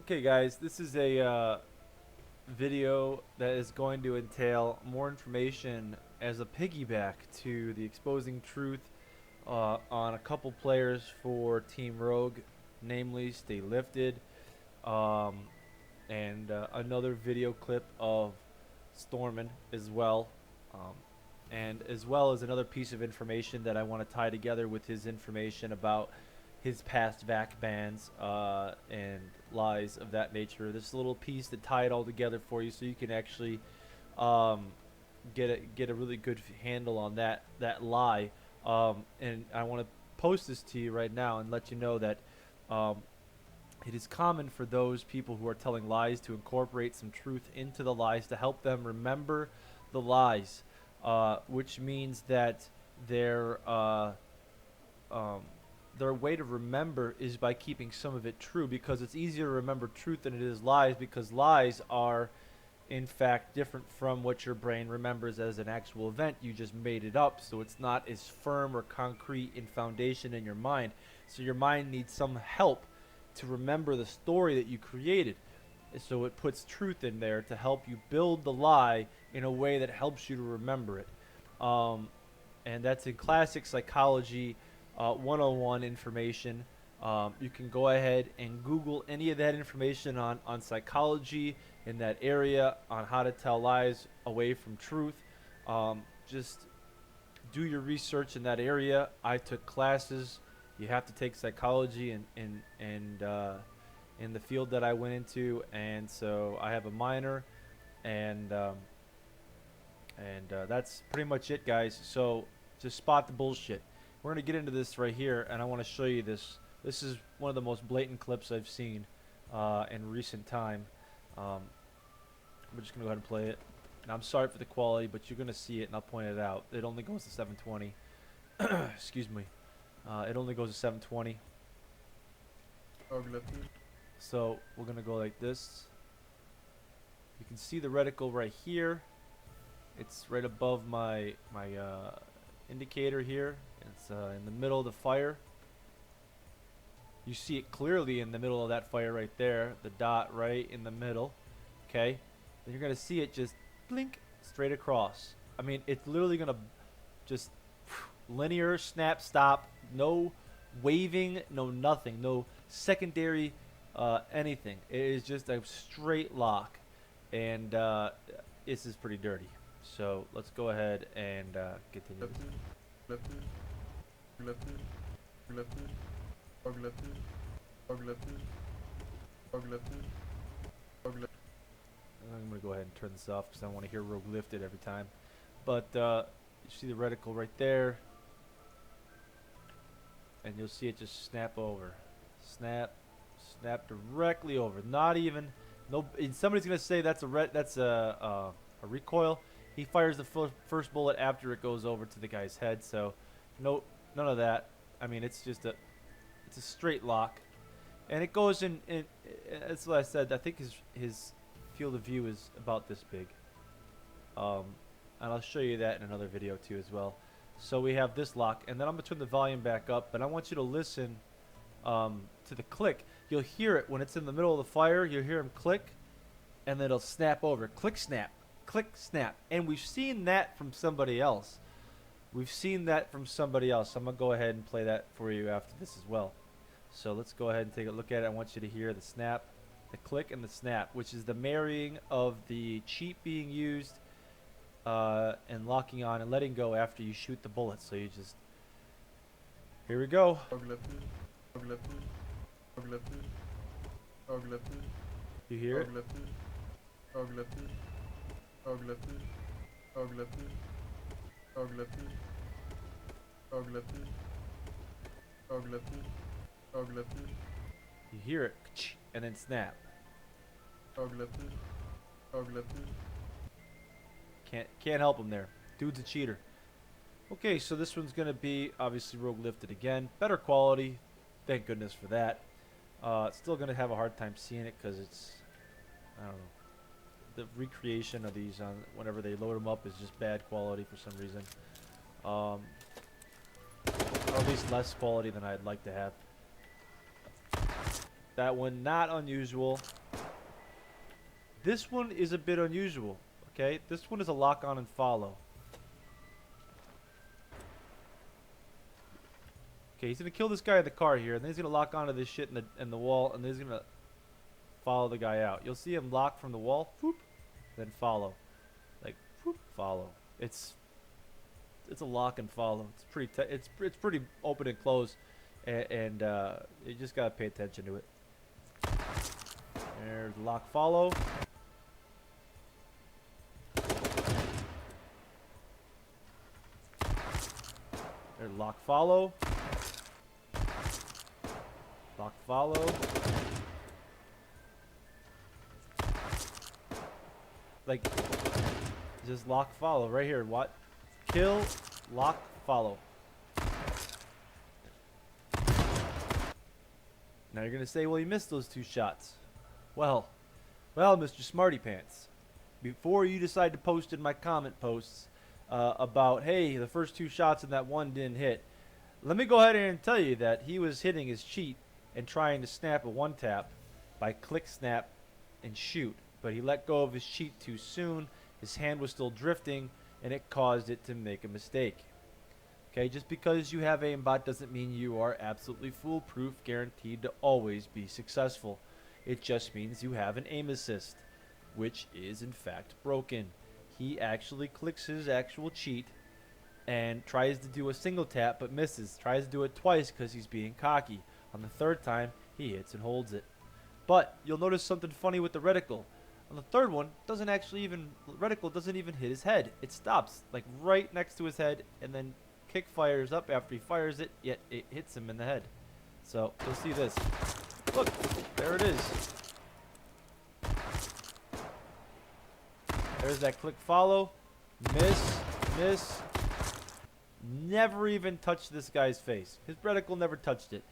Okay guys, this is a video that is going to entail more information as a piggyback to the exposing truth on a couple players for Team Rogue, namely Staylifted, um, and another video clip of STORMEN as well, um, and as well as another piece of information that I want to tie together with his information about his past VAC bans and lies of that nature. This little piece to tie it all together for you, so you can actually um, get a really good handle on that lie. And I want to post this to you right now and let you know that um, it is common for those people who are telling lies to incorporate some truth into the lies to help them remember the lies, which means that their um, their way to remember is by keeping some of it true, because it's easier to remember truth than it is lies, because lies are in fact different from what your brain remembers as an actual event. You just made it up, so it's not as firm or concrete in foundation in your mind. So your mind needs some help to remember the story that you created. So it puts truth in there to help you build the lie in a way that helps you to remember it. And that's in classic psychology 101 information. You can go ahead and Google any of that information on psychology in that area, on how to tell lies away from truth. Just do your research in that area. I took classes. You have to take psychology in the field that I went into, and so I have a minor, and that's pretty much it, guys. So just spot the bullshit. We're going to get into this right here, and I want to show you this. This is one of the most blatant clips I've seen in recent time. We're just going to go ahead and play it. And I'm sorry for the quality, but you're going to see it, and I'll point it out. It only goes to 720. Excuse me. It only goes to 720. So we're going to go like this. You can see the reticle right here. It's right above my indicator here. It's in the middle of the fire. You see it clearly in the middle of that fire right there, the dot right in the middle. Okay, then you're gonna see it just blink straight across. I mean, it's literally gonna just linear snap stop, no waving, no nothing, no secondary anything. It is just a straight lock, and this is pretty dirty. So let's go ahead and continue. I'm going to go ahead and turn this off because I want to hear Rogue Lifted every time. But you see the reticle right there, and you'll see it just snap over. Snap directly over. Not even, no. Somebody's going to say that's a recoil. He fires the first bullet after it goes over to the guy's head, so none of that. I mean, it's just it's a straight lock, and it goes in. That's what I said. I think his field of view is about this big, and I'll show you that in another video too as well. So we have this lock, and then I'm gonna turn the volume back up, but I want you to listen to the click. You'll hear it when it's in the middle of the fire. You'll hear him click, and then it'll snap over. Click, snap. Click, snap. And we've seen that from somebody else. I'm going to go ahead and play that for you after this as well. So let's go ahead and take a look at it. I want you to hear the snap, the click, and the snap, which is the marrying of the cheat being used and locking on and letting go after you shoot the bullet. So you just... Here we go. You hear it? You hear it, and then snap. Can't help him there. Dude's a cheater. Okay, so this one's gonna be obviously Rogue Lifted again. Better quality, thank goodness for that. Still gonna have a hard time seeing it because it's, I don't know. The recreation of these on whenever they load them up is just bad quality for some reason, or at least less quality than I'd like to have. That one not unusual. This one is a bit unusual. Okay, this one is a lock on and follow. Okay, he's gonna kill this guy in the car here, and then he's gonna lock onto this shit in the wall, and then he's gonna follow the guy out. You'll see him lock from the wall, whoop, then follow, like whoop, follow. It's a lock and follow. It's pretty it's pretty open and close, and you just gotta pay attention to it. There's lock follow. There's lock follow. Lock follow. Like, just lock follow right here. What? Kill, lock, follow. Now you're gonna say, well, you missed those 2 shots. Well, Mr. Smarty Pants, before you decide to post in my comment posts about, hey, the first 2 shots and that one didn't hit, let me go ahead and tell you that he was hitting his cheat and trying to snap a 1-tap by click, snap, and shoot. But he let go of his cheat too soon. His hand was still drifting, and it caused it to make a mistake. Okay, just because you have aimbot doesn't mean you are absolutely foolproof, guaranteed to always be successful. It just means you have an aim assist, which is in fact broken. He actually clicks his actual cheat and tries to do a single tap but misses. Tries to do it twice because he's being cocky. On the 3rd time, he hits and holds it. But you'll notice something funny with the reticle. On the 3rd one, reticle doesn't even hit his head. It stops like right next to his head, and then kick fires up after he fires it, yet it hits him in the head. So you'll see this. Look, there it is. There's that click follow. Miss, miss. Never even touched this guy's face. His reticle never touched it.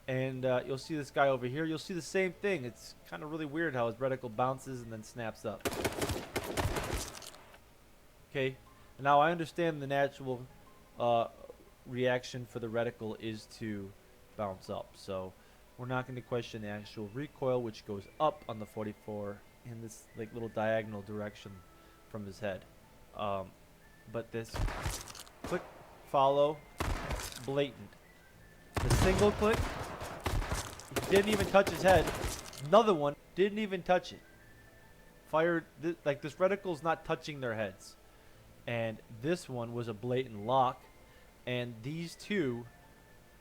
And you'll see this guy over here. You'll see the same thing. It's kind of really weird how his reticle bounces and then snaps up. Okay. Now I understand the natural reaction for the reticle is to bounce up. So we're not going to question the actual recoil, which goes up on the 44 in this like little diagonal direction from his head. But this click, follow, blatant. The single click, he didn't even touch his head. Another one, didn't even touch it. Fired, like this reticle's not touching their heads. And this one was a blatant lock. And these 2,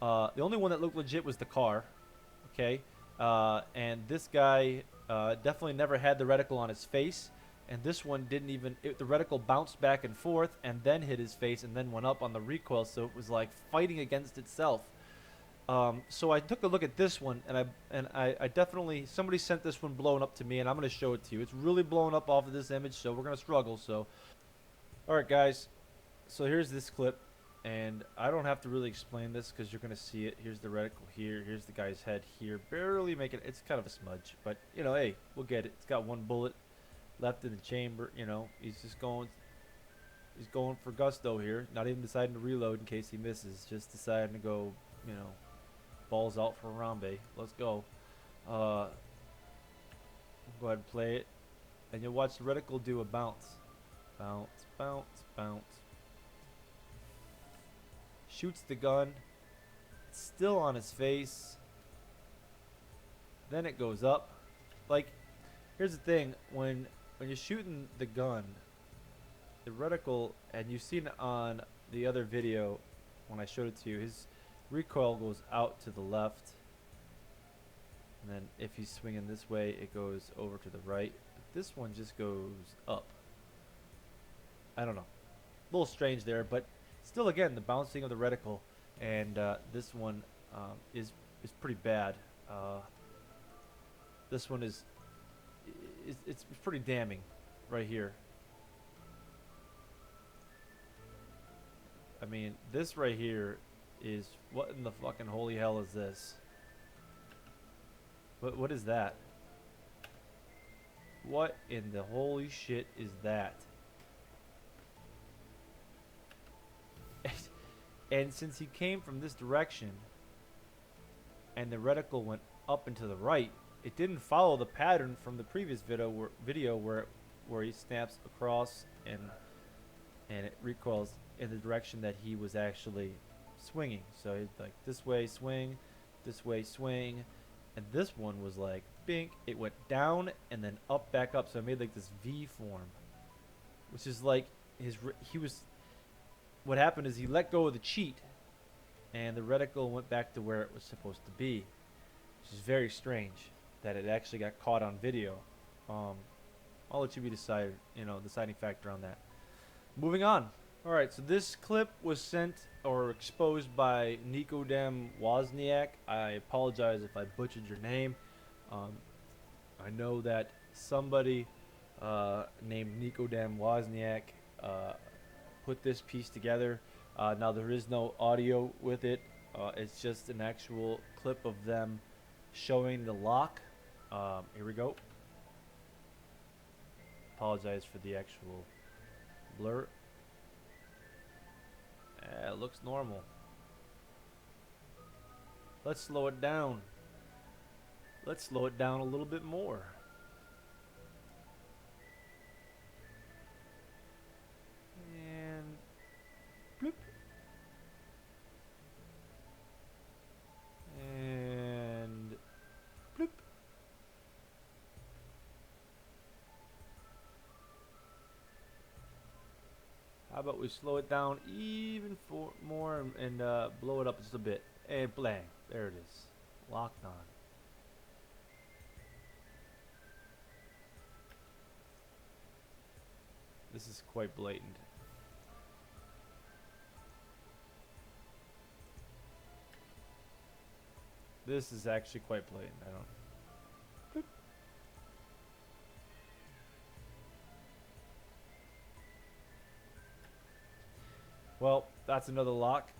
the only one that looked legit was the car. Okay. And this guy definitely never had the reticle on his face. And this one didn't even, the reticle bounced back and forth and then hit his face and then went up on the recoil. So it was like fighting against itself. So I took a look at this one, and I definitely, somebody sent this one blown up to me, and I'm going to show it to you. It's really blown up off of this image, so we're going to struggle. So, all right, guys. So here's this clip, and I don't have to really explain this because you're going to see it. Here's the reticle here. Here's the guy's head here. Barely making it. It's kind of a smudge, but, you know, hey, we'll get it. It's got 1 bullet left in the chamber. You know, he's just going... He's going for gusto here. Not even deciding to reload in case he misses. Just deciding to go, you know, balls out for Harambe. Let's go. Go ahead and play it. And you'll watch the reticle do a bounce. Bounce, bounce, bounce. Shoots the gun. It's still on his face. Then it goes up. Like, here's the thing. When you're shooting the gun, the reticle, and you've seen it on the other video when I showed it to you, his recoil goes out to the left, and then if he's swinging this way, it goes over to the right. But this one just goes up. I don't know, a little strange there, but still, again, the bouncing of the reticle, and this one is pretty bad. This one is it's pretty damning right here. I mean, this right here is, what in the fucking holy hell is this? What is that? What in the holy shit is that? And since he came from this direction and the reticle went up and to the right. It didn't follow the pattern from the previous video where he snaps across and it recoils in the direction that he was actually swinging. So he's like this way swing, and this one was like bink. It went down and then up, back up. So it made like this V form, which is like what happened is he let go of the cheat, and the reticle went back to where it was supposed to be, which is very strange that it actually got caught on video. I'll let you be deciding factor on that. Moving on. All right, so this clip was sent or exposed by Nikodem Wozniak. I apologize if I butchered your name. I know that somebody named Nikodem Wozniak put this piece together. Now there is no audio with it. It's just an actual clip of them showing the lock. Here we go. Apologize for the actual blur. It looks normal. Let's slow it down. Let's slow it down a little bit more. And bloop. And bloop. How about we slow it down even more and blow it up just a bit. And blang. There it is. Locked on. This is quite blatant. This is actually quite blatant. I don't. Boop. Well, that's another lock.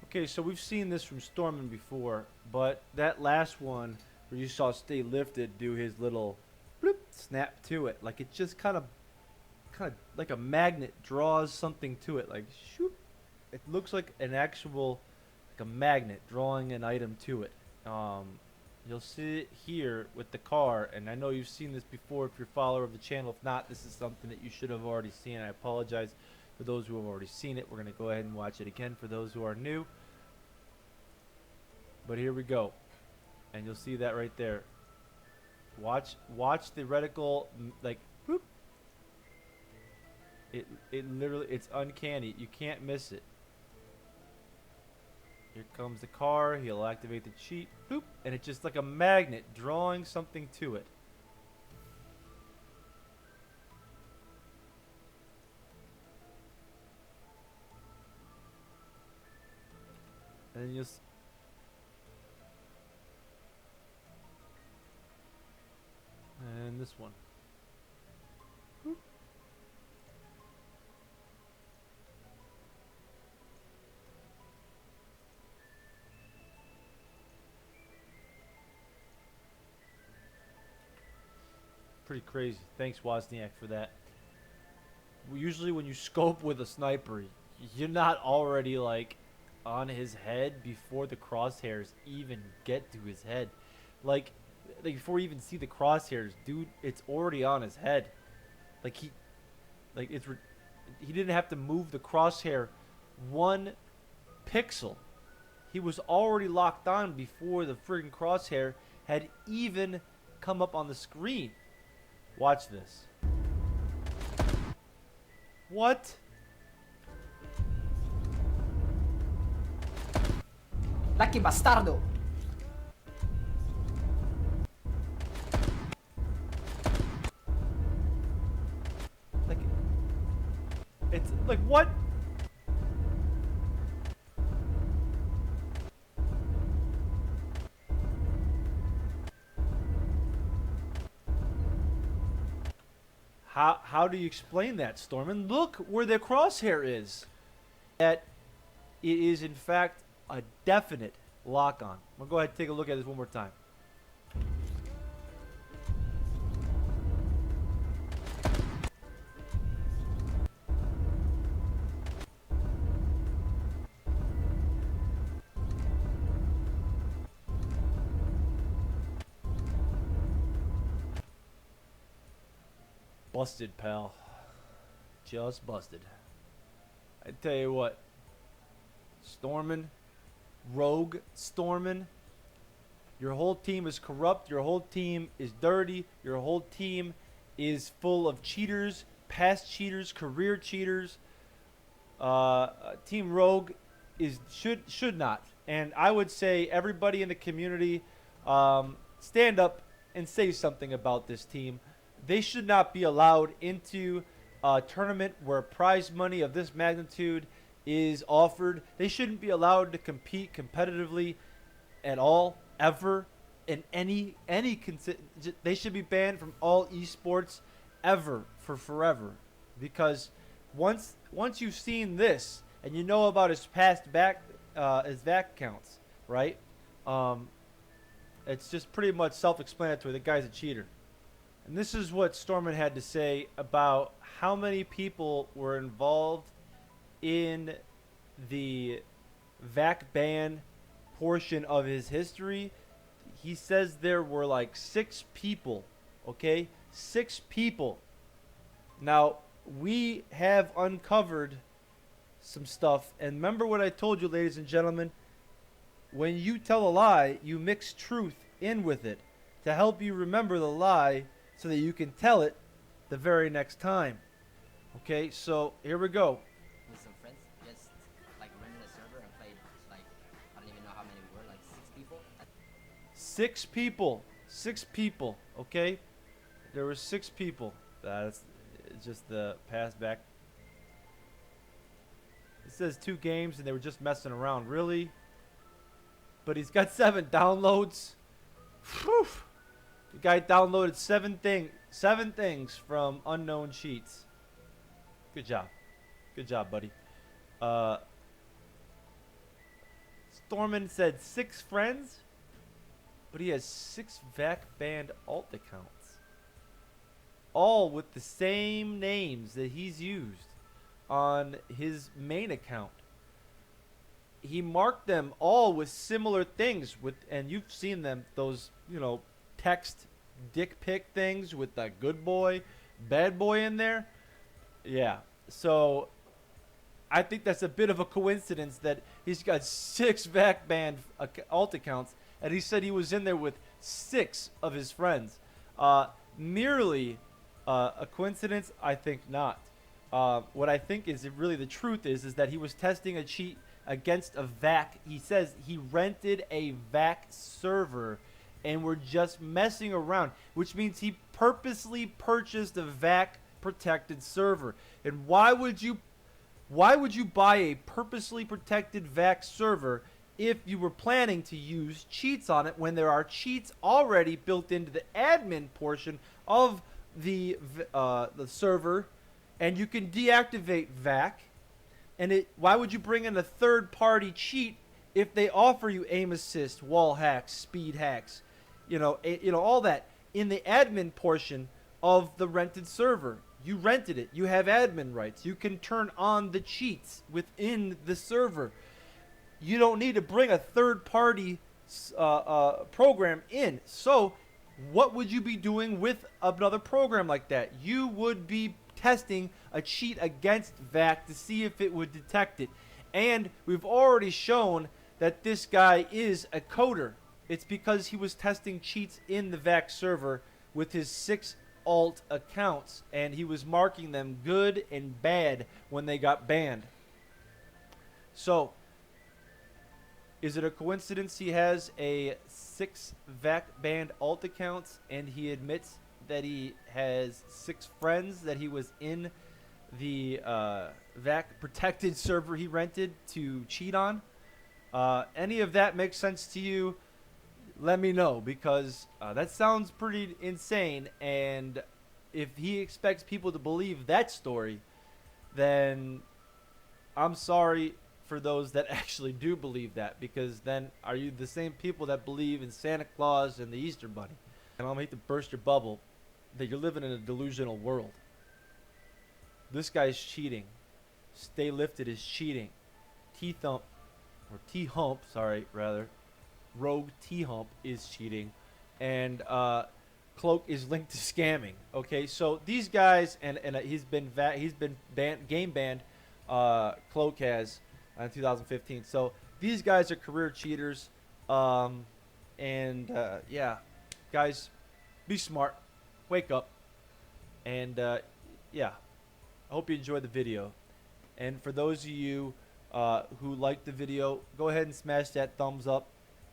Okay, so we've seen this from STORMEN before, but that last one where you saw Staylifted do his little bloop, snap to it, like it just kind of like a magnet draws something to it, like shoot. It looks like an actual, like a magnet drawing an item to it. You'll see it here with the car, and I know you've seen this before if you're a follower of the channel. If not, this is something that you should have already seen. I apologize for those who have already seen it. We're going to go ahead and watch it again for those who are new. But here we go. And you'll see that right there. Watch the reticle, like, whoop. It literally, it's uncanny. You can't miss it. Here comes the car. He'll activate the cheat. Boop. And it's just like a magnet drawing something to it. And then you'll and this one. Boop. Pretty crazy. Thanks, Wozniak, for that. Usually when you scope with a sniper, you're not already like on his head before the crosshairs even get to his head. Like before you even see the crosshairs, dude, it's already on his head. Like he didn't have to move the crosshair 1 pixel. He was already locked on before the friggin' crosshair had even come up on the screen. Watch this. What? Lucky bastardo. Like, it's like what? How do you explain that, Stormin? Look where the crosshair is. That it is in fact a definite lock-on. We'll go ahead and take a look at this one more time. busted, pal. Just busted. I tell you what. Stormen. Rogue Stormen. Your whole team is corrupt. Your whole team is dirty. Your whole team is full of cheaters, past cheaters, career cheaters. Team Rogue should not. And I would say everybody in the community stand up and say something about this team. They should not be allowed into a tournament where prize money of this magnitude is offered. They shouldn't be allowed to compete competitively at all, ever, in any they should be banned from all esports ever, for forever, because once you've seen this and you know about his past his back counts, right? It's just pretty much self-explanatory. The guy's a cheater. And this is what Stormen had to say about how many people were involved in the VAC ban portion of his history. He says there were like 6 people, okay? 6 people. Now, we have uncovered some stuff. And remember what I told you, ladies and gentlemen. When you tell a lie, you mix truth in with it to help you remember the lie so that you can tell it the very next time. Okay, so here we go. With some friends, just like rented a server and played, like, I don't even know how many we were, like 6 people. 6 people. 6 people, okay? There were 6 people. That's just the pass back. It says 2 games and they were just messing around. Really? But he's got 7 downloads. Whew. The guy downloaded 7 things from unknown cheats. Good job. Good job, buddy. Stormen said 6 friends, but he has 6 VAC banned alt accounts. All with the same names that he's used on his main account. He marked them all with similar things, and you've seen them, those, text dick pic things with the good boy, bad boy in there. Yeah. So I think that's a bit of a coincidence that he's got 6 VAC banned alt accounts, and he said he was in there with 6 of his friends. Merely a coincidence? I think not. What I think is really the truth is that he was testing a cheat against a VAC. He says he rented a VAC server and we're just messing around, which means he purposely purchased a VAC protected server. And why would you buy a purposely protected VAC server if you were planning to use cheats on it when there are cheats already built into the admin portion of the server, and you can deactivate VAC? And why would you bring in a third-party cheat if they offer you aim assist, wall hacks, speed hacks, all that in the admin portion of the rented server? You rented it. You have admin rights. You can turn on the cheats within the server. You don't need to bring a third-party program in. So what would you be doing with another program like that? You would be testing a cheat against VAC to see if it would detect it. And we've already shown that this guy is a coder. It's because he was testing cheats in the VAC server with his 6 alt accounts, and he was marking them good and bad when they got banned. So, is it a coincidence he has a 6 VAC banned alt accounts and he admits that he has 6 friends that he was in the VAC protected server he rented to cheat on? Any of that makes sense to you? Let me know, because that sounds pretty insane, and if he expects people to believe that story, then I'm sorry for those that actually do believe that, because then are you the same people that believe in Santa Claus and the Easter Bunny? And I'm hate to burst your bubble that you're living in a delusional world. This guy's cheating. Staylifted is cheating. Rogue T-Hump is cheating. And Cloak is linked to scamming. Okay, so these guys, and he's been game banned. Cloak has in 2015. So these guys are career cheaters. Yeah, guys, be smart, wake up, and yeah, I hope you enjoyed the video. And for those of you who liked the video, go ahead and smash that thumbs up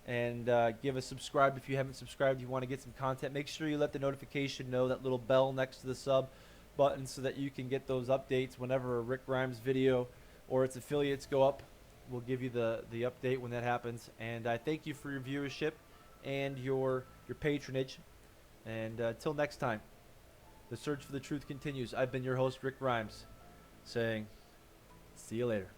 and give us subscribe if you haven't subscribed. You want to get some content. Make sure you let the notification know, that little bell next to the sub button, so that you can get those updates whenever a Rick Grimes video or its affiliates go up. We'll give you the update when that happens. And I thank you for your viewership and your patronage. And until next time, the search for the truth continues. I've been your host, Rick Grimes, saying, see you later.